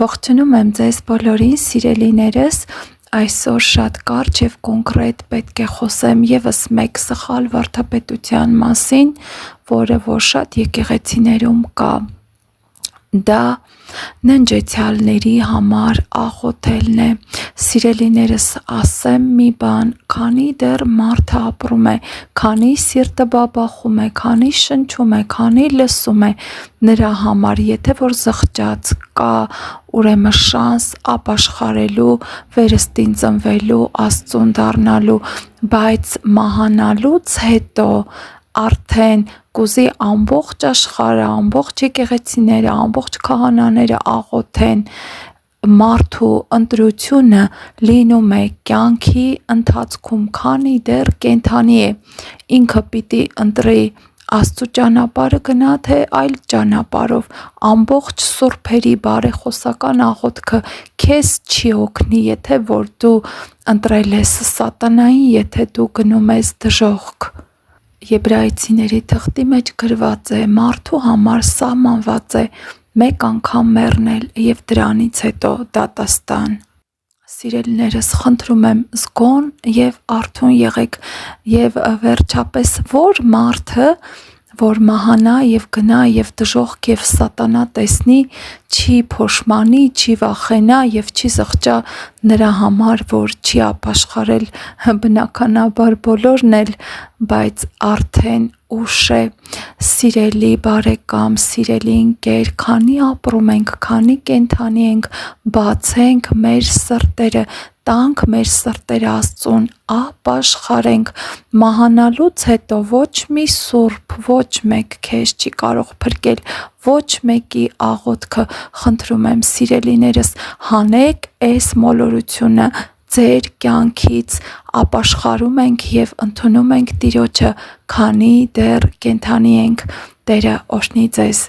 Ողջունում եմ ձեզ բոլորին, սիրելիներս, այսօր շատ կարճ և կոնկրետ պետք է խոսեմ ևս մեկ սխալ վարդապետության մասին, որը որ շատ եկեղեցիներում կա: Դա ննջեցյալների համար աղոթելն է: Սիրելիներս, ասեմ մի բան, քանի դեռ մարդը ապրում է, քանի սիրտը բաբախում է, քանի շնչում է, քանի լսում է, նրա համար եթե որ զղջաց կա ուրեմն շանս ապաշխարելու, վերստին ծնվելու, Աստծուն դառնալու, բայց մահանալուց հետո արդեն կուզի ամբողջ աշխարհը, ամբողջ եկեղեցիները, ամբողջ քահանաները աղոթեն, մարդու ընտրությունը լինում է կյանքի ընթացքում, քանի դեռ կենդանի է, ինքը պիտի ընտրի Աստծու ճանապարհը գնա թե այլ ճանապարհով: Ամբողջ սուրբերի բարեխոսական աղոթքը քեզ չի օգնի, եթե որ դու ընտրել ես սատանային, եթե դու գնում ես դժոխք: Եբրայեցիների թղթի մեջ գրված է. մարդու համար սահմանված է մեկ անգամ մեռնել և դրանից հետո դատաստան: Սիրելիներս, խնդրում եմ, զգոն և արթուն եղեք և վերջապես որ մարդը որ մահանա և գնա և դժոխք և սատանա տեսնի, չի փոշմանի, չի վախենա և չի զղջա նրա համար, որ չի ապաշխարել, բնականաբար բոլորն էլ, բայց արդեն ուշ է: Սիրելի բարեկամ, սիրելի ընկեր, քանի ապրում ենք, քանի կենդանի ենք, բացենք մեր սրտերը, տանք մեր սրտերը Աստծուն, ապաշխարենք: Մահանալուց հետո ոչ մի սուրբ, ոչ մեկ քեզ չի կարող փրկել, ոչ մեկի աղոթքը, խնդրում եմ սիրելիներս, հանեք այս մոլորությունը ձեր կյանքից, ապաշխարում ենք և ընդունում ենք Տիրոջը, քանի դեռ կենդանի ենք: Տերը օրհնի ձեզ: